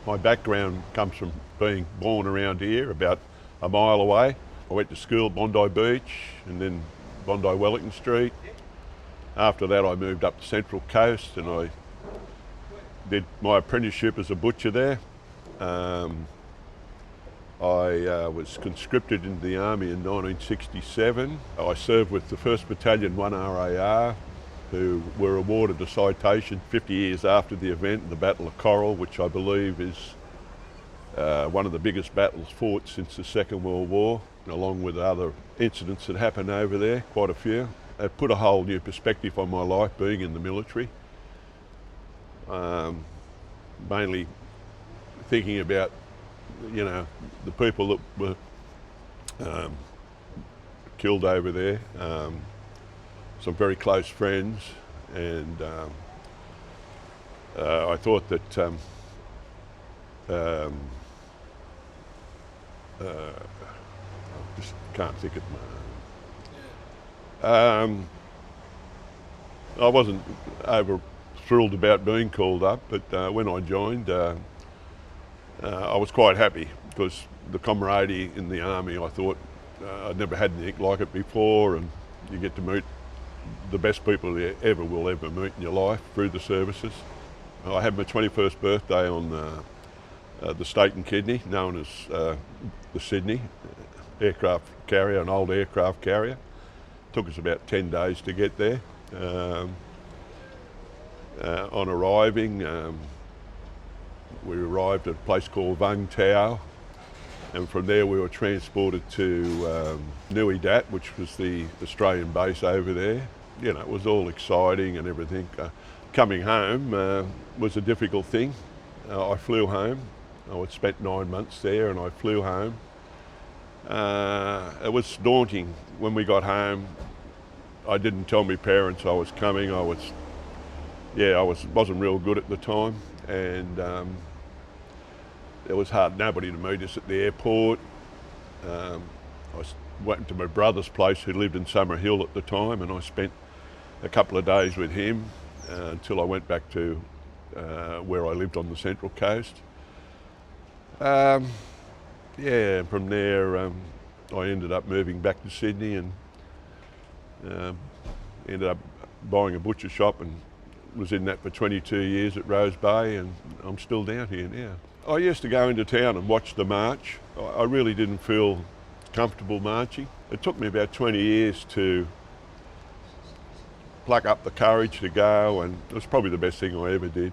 My background comes from being born around here, about a mile away. I went to school at Bondi Beach and then Bondi Wellington Street. After that I moved up to Central Coast and I did my apprenticeship as a butcher there. I was conscripted into the Army in 1967. I served with the 1st Battalion 1 RAR, who were awarded a citation 50 years after the event, the Battle of Coral, which I believe is one of the biggest battles fought since the Second World War, along with other incidents that happened over there, quite a few. It put a whole new perspective on my life being in the military. Mainly thinking about, the people that were killed over there. Some very close friends, and I thought that I just can't think of I wasn't over thrilled about being called up, but when I joined, I was quite happy because the camaraderie in the Army, I thought I'd never had anything like it before, and you get to meet the best people you will ever meet in your life through the services. I had my 21st birthday on the State and Kidney, known as the Sydney aircraft carrier, an old aircraft carrier. Took us about 10 days to get there. On arriving, we arrived at a place called Vung Tau, and from there we were transported to Nui Dat, which was the Australian base over there. It was all exciting and everything. Coming home was a difficult thing. I flew home. I had spent 9 months there and I flew home. It was daunting when we got home. I didn't tell my parents I was coming. I wasn't real good at the time, and it was hard, nobody to meet us at the airport. I went to my brother's place, who lived in Summer Hill at the time, and I spent a couple of days with him until I went back to where I lived on the Central Coast. From there I ended up moving back to Sydney and ended up buying a butcher shop and was in that for 22 years at Rose Bay, and I'm still down here now. I used to go into town and watch the march. I really didn't feel comfortable marching. It took me about 20 years to pluck up the courage to go, and it was probably the best thing I ever did.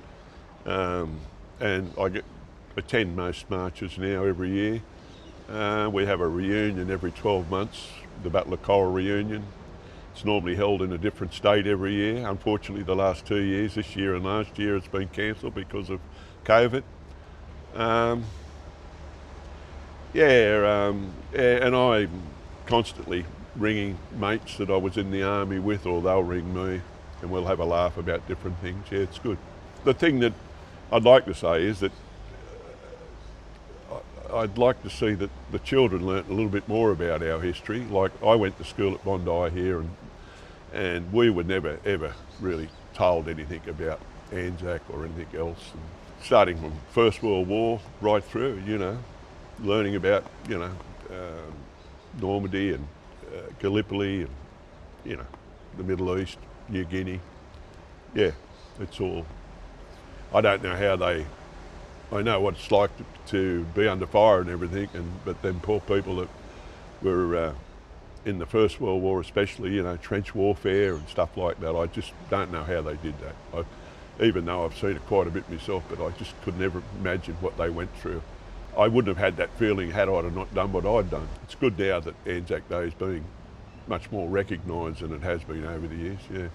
And I attend most marches now every year. We have a reunion every 12 months, the Battle of Coral reunion. It's normally held in a different state every year. Unfortunately, the last 2 years, this year and last year, it's been cancelled because of COVID. And I'm constantly ringing mates that I was in the Army with, or they'll ring me, and we'll have a laugh about different things. Yeah, it's good. The thing that I'd like to say is that I'd like to see that the children learnt a little bit more about our history. Like, I went to school at Bondi here, and we were never ever really told anything about ANZAC or anything else. And starting from First World War right through, learning about Normandy and Gallipoli and the Middle East, New Guinea. Yeah, it's all. I don't know how I know what it's like to be under fire and everything, but them poor people that were in the First World War especially, trench warfare and stuff like that, I just don't know how they did that. Even though I've seen it quite a bit myself, but I just could never imagine what they went through. I wouldn't have had that feeling had I not done what I'd done. It's good now that ANZAC Day is being much more recognised than it has been over the years, yeah.